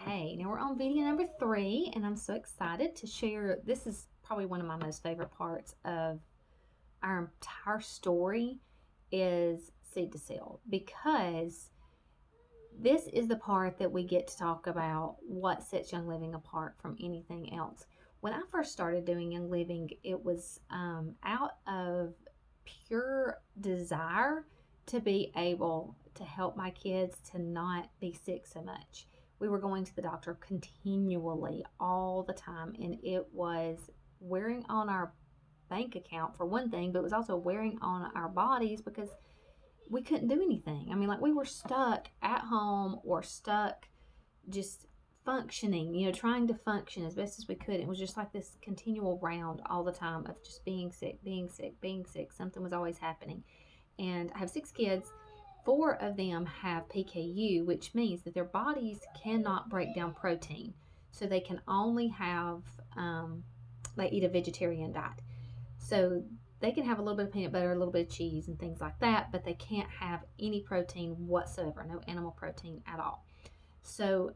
Okay, now we're on video number 3, and I'm so excited to share. This is probably one of my most favorite parts of our entire story is seed to sale, because this is the part that we get to talk about what sets Young Living apart from anything else. When I first started doing Young Living, it was out of pure desire to be able to help my kids to not be sick so much. We were going to the doctor continually all the time, and it was wearing on our bank account for one thing, but it was also wearing on our bodies because we couldn't do anything. I mean, like, we were stuck at home or stuck just functioning, trying to function as best as we could. It was just like this continual round all the time of just being sick, being sick, being sick. Something was always happening. And I have 6 kids. 4 of them have PKU, which means that their bodies cannot break down protein. So they can only have, they eat a vegetarian diet. So they can have a little bit of peanut butter, a little bit of cheese, and things like that, but they can't have any protein whatsoever, no animal protein at all. So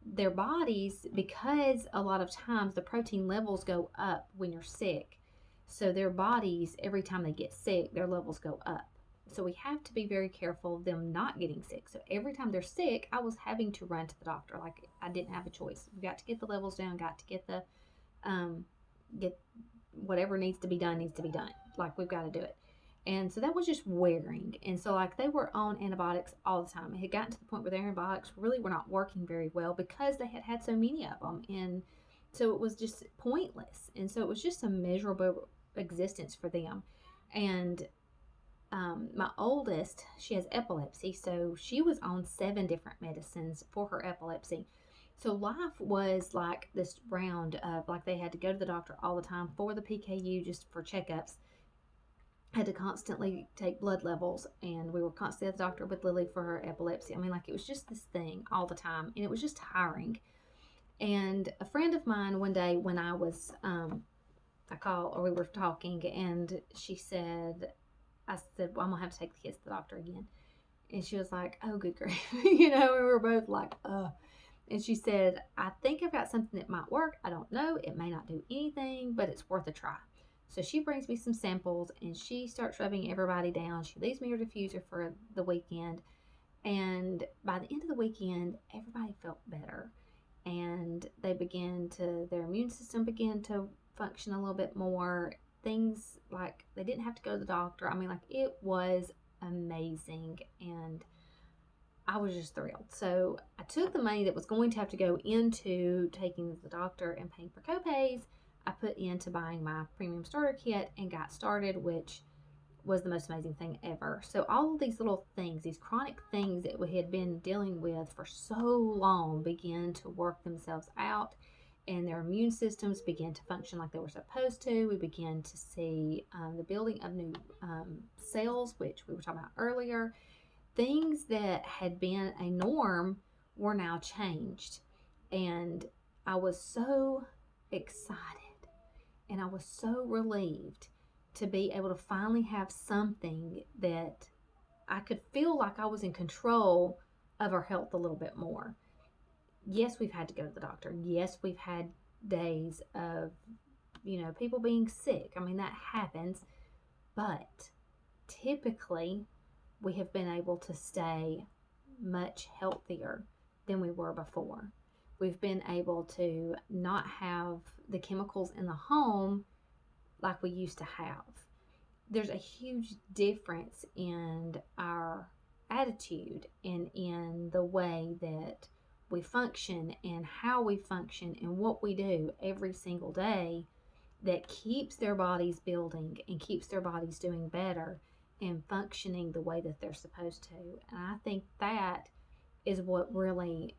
their bodies, because a lot of times the protein levels go up when you're sick, so their bodies, every time they get sick, their levels go up. So we have to be very careful of them not getting sick. So every time they're sick, I was having to run to the doctor. Like, I didn't have a choice. We got to get the levels down, got to get the get whatever needs to be done. Like, we've got to do it. And so that was just wearing. And so, like, they were on antibiotics all the time. It had gotten to the point where their antibiotics really were not working very well because they had had so many of them. And so it was just pointless. And so it was just a miserable existence for them. And my oldest, she has epilepsy. So she was on 7 different medicines for her epilepsy. So life was like this round of, like, they had to go to the doctor all the time for the PKU, just for checkups. Had to constantly take blood levels, and we were constantly at the doctor with Lily for her epilepsy. I mean, like, it was just this thing all the time, and it was just tiring. And a friend of mine one day, when I was, I called, or we were talking, and she said, I said, well, I'm gonna have to take the kids to the doctor again. And she was like, oh, good grief. We were both like, and she said, I think I've got something that might work. I don't know. It may not do anything, but it's worth a try. So she brings me some samples, and she starts rubbing everybody down. She leaves me her diffuser for the weekend. And by the end of the weekend, everybody felt better. And their immune system began to function a little bit more. Things like, they didn't have to go to the doctor. I mean, like, it was amazing. And I was just thrilled. So I took the money that was going to have to go into taking to the doctor and paying for copays. I put into buying my premium starter kit and got started, which was the most amazing thing ever. So all of these little things, these chronic things that we had been dealing with for so long, began to work themselves out, and their immune systems began to function like they were supposed to. We began to see the building of new cells, which we were talking about earlier. Things that had been a norm were now changed. And I was so excited, and I was so relieved to be able to finally have something that I could feel like I was in control of our health a little bit more. Yes, we've had to go to the doctor. Yes, we've had days of, people being sick. I mean, that happens. But typically, we have been able to stay much healthier than we were before. We've been able to not have the chemicals in the home like we used to have. There's a huge difference in our attitude and in the way that we function and how we function and what we do every single day that keeps their bodies building and keeps their bodies doing better and functioning the way that they're supposed to. And I think that is what really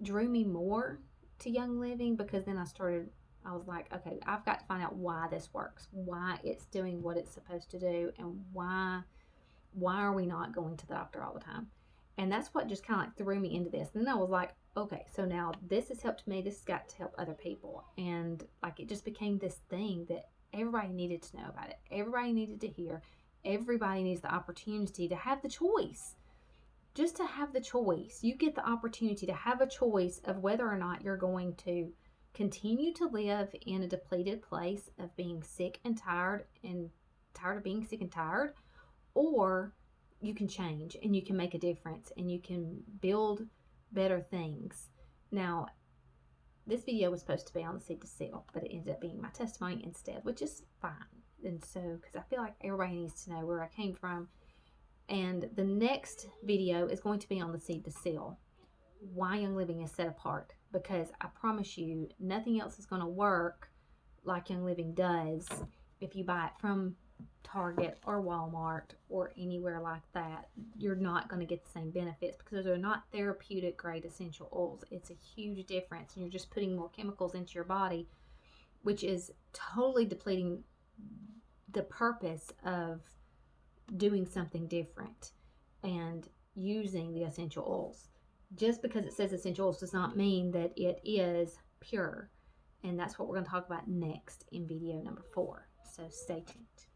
drew me more to Young Living, because then I was like, okay, I've got to find out why this works, why it's doing what it's supposed to do, and why are we not going to the doctor all the time? And that's what just kind of like threw me into this. And then I was like, okay, so now this has helped me, this has got to help other people. And like, it just became this thing that everybody needed to know about it. Everybody needed to hear. Everybody needs the opportunity to have the choice. just to have the choice. You get the opportunity to have a choice of whether or not you're going to continue to live in a depleted place of being sick and tired of being sick and tired, or you can change and you can make a difference and you can build better things. Now, this video was supposed to be on the Seed to Seal, but it ended up being my testimony instead, which is fine. And so, because I feel like everybody needs to know where I came from. And the next video is going to be on the Seed to Seal, why Young Living is set apart. Because I promise you, nothing else is going to work like Young Living does if you buy it from Target or Walmart or anywhere like that. You're not going to get the same benefits because they're not therapeutic grade essential oils. It's a huge difference, and you're just putting more chemicals into your body, which is totally depleting the purpose of doing something different and using the essential oils. Just because it says essential oils does not mean that it is pure. And that's what we're going to talk about next in video number 4. So stay tuned.